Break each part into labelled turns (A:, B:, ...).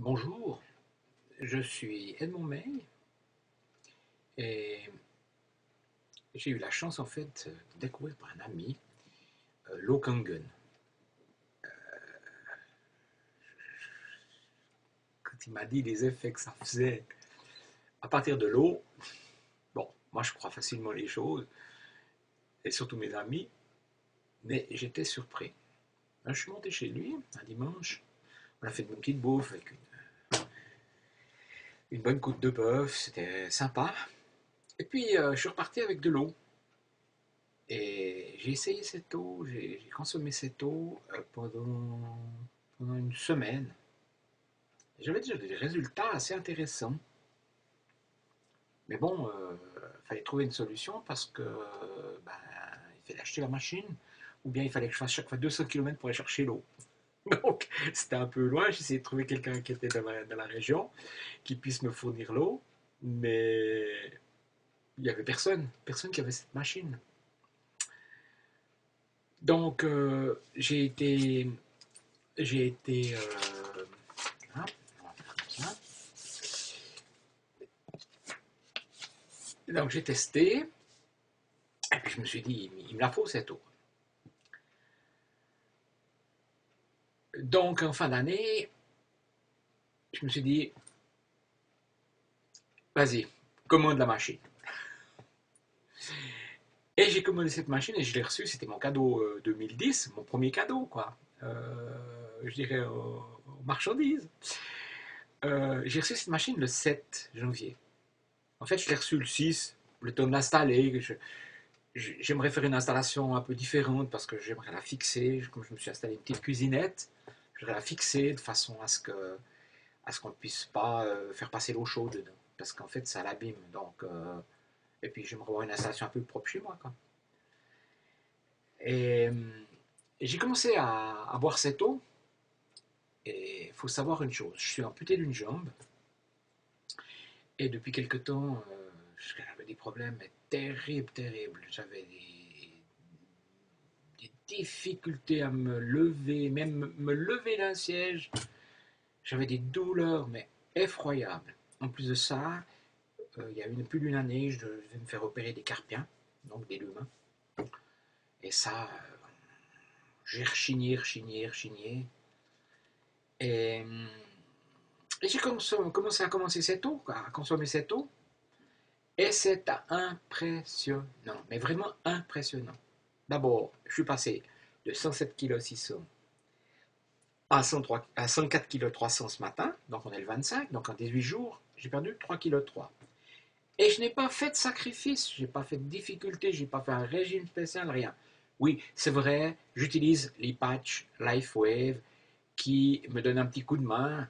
A: Bonjour, je suis Edmond May et j'ai eu la chance en fait de découvrir par un ami l'Okangun. Quand il m'a dit les effets que ça faisait à partir de l'eau, bon, moi je crois facilement les choses et surtout mes amis, mais j'étais surpris. Je suis monté chez lui un dimanche, on a fait une petite bouffe avec une bonne côte de bœuf, c'était sympa. Et puis je suis reparti avec de l'eau. Et j'ai essayé cette eau, j'ai consommé cette eau pendant une semaine. J'avais déjà des résultats assez intéressants. Mais bon, il fallait trouver une solution parce que ben, il fallait acheter la machine ou bien il fallait que je fasse chaque fois 200 km pour aller chercher l'eau. Donc c'était un peu loin, j'essayais de trouver quelqu'un qui était dans la région qui puisse me fournir l'eau, mais il n'y avait personne qui avait cette machine. Donc j'ai été hein, on va faire comme ça. Donc j'ai testé, et puis je me suis dit, il me la faut cette eau. Donc en fin d'année, je me suis dit, vas-y, commande la machine. Et j'ai commandé cette machine et je l'ai reçue, c'était mon cadeau 2010, mon premier cadeau, quoi. Je dirais aux marchandises. J'ai reçu cette machine le 7 janvier. En fait, je l'ai reçue le 6, le temps de l'installer. J'aimerais faire une installation un peu différente parce que j'aimerais la fixer. Comme je me suis installé une petite cuisinette, je voudrais la fixer de façon à ce qu'on ne puisse pas faire passer l'eau chaude dedans. Parce qu'en fait, ça l'abîme. Donc, et puis, j'aimerais avoir une installation un peu propre chez moi, quoi. Et, et j'ai commencé à boire cette eau. Et il faut savoir une chose, je suis amputé d'une jambe. Et depuis quelque temps, j'avais des problèmes terribles, terribles. J'avais des difficultés à me lever, même me lever d'un siège. J'avais des douleurs, mais effroyables. En plus de ça, il y a plus d'une année, je devais me faire opérer des carpiens, donc des deux mains. Et ça, j'ai rechigné, rechigné, rechigné. Et, et j'ai commencé à commencer cette eau, à consommer cette eau. Et c'est impressionnant, mais vraiment impressionnant. D'abord, je suis passé de 107 kg 600 à 104 kg 300 ce matin, donc on est le 25, donc en 18 jours, j'ai perdu 3 kg 3. Et je n'ai pas fait de sacrifice, je n'ai pas fait de difficulté, je n'ai pas fait un régime spécial, rien. Oui, c'est vrai, j'utilise les patchs LifeWave qui me donnent un petit coup de main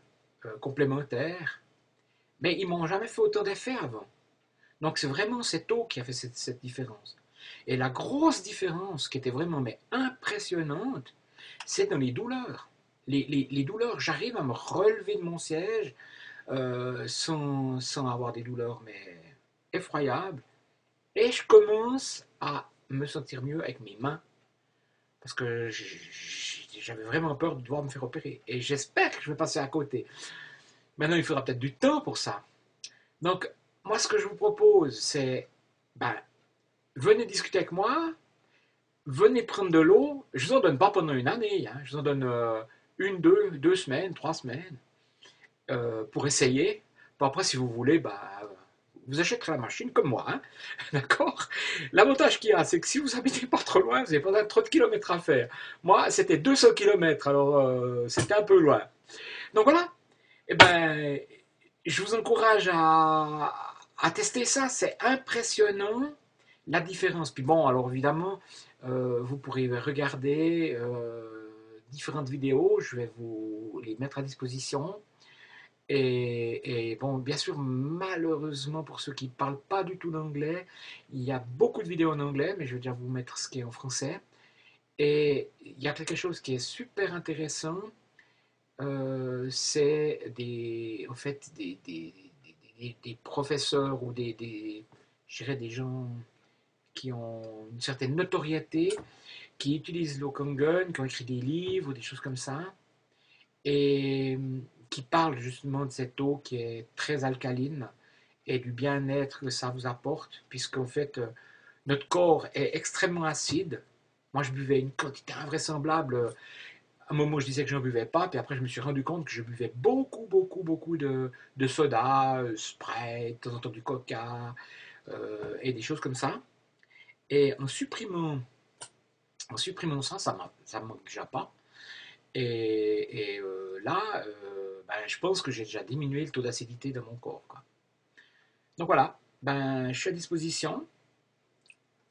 A: complémentaire, mais ils m'ont jamais fait autant d'effet avant. Donc c'est vraiment cette eau qui a fait cette différence. Et la grosse différence qui était vraiment mais impressionnante, c'est dans les douleurs. Les douleurs, j'arrive à me relever de mon siège sans avoir des douleurs mais effroyables. Et je commence à me sentir mieux avec mes mains parce que j'avais vraiment peur de devoir me faire opérer. Et j'espère que je vais passer à côté. Maintenant, il faudra peut-être du temps pour ça. Donc, moi, ce que je vous propose, c'est, ben, venez discuter avec moi, venez prendre de l'eau. Je ne vous en donne pas pendant une année, hein. Je vous en donne une, deux semaines, 3 semaines pour essayer. Bon, après, si vous voulez, bah, vous achèterez la machine comme moi, hein. D'accord. L'avantage qu'il y a, c'est que si vous habitez pas trop loin, vous n'avez pas trop de kilomètres à faire. Moi, c'était 200 kilomètres, alors c'était un peu loin. Donc voilà, eh ben, je vous encourage à tester ça, c'est impressionnant la différence. Puis bon, alors évidemment, vous pourrez regarder différentes vidéos, je vais vous les mettre à disposition. Et bon, bien sûr, malheureusement, pour ceux qui ne parlent pas du tout d'anglais, il y a beaucoup de vidéos en anglais, mais je vais déjà vous mettre ce qui est en français. Et il y a quelque chose qui est super intéressant, c'est en fait, des professeurs ou je dirais des gens qui ont une certaine notoriété, qui utilisent l'Okangun, qui ont écrit des livres ou des choses comme ça, et qui parle justement de cette eau qui est très alcaline et du bien-être que ça vous apporte, puisqu'en fait, notre corps est extrêmement acide. Moi, je buvais une quantité invraisemblable. À un moment, je disais que je n'en buvais pas, puis après, je me suis rendu compte que je buvais beaucoup, beaucoup, beaucoup de soda, Sprite, de temps en temps du coca, et des choses comme ça. Et en supprimant ça, ça me manque déjà pas. Et là, ben, je pense que j'ai déjà diminué le taux d'acidité dans mon corps, quoi. Donc voilà, ben, je suis à disposition.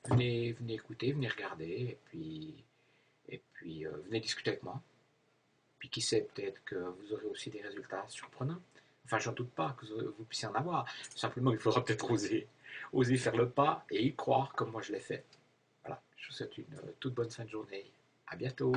A: Venez écouter, venez regarder, et puis venez discuter avec moi. Puis qui sait, peut-être que vous aurez aussi des résultats surprenants. Enfin, j'en doute pas que vous puissiez en avoir. Simplement, il faudra peut-être oser faire le pas et y croire comme moi je l'ai fait. Voilà, je vous souhaite une toute bonne fin de journée. À bientôt.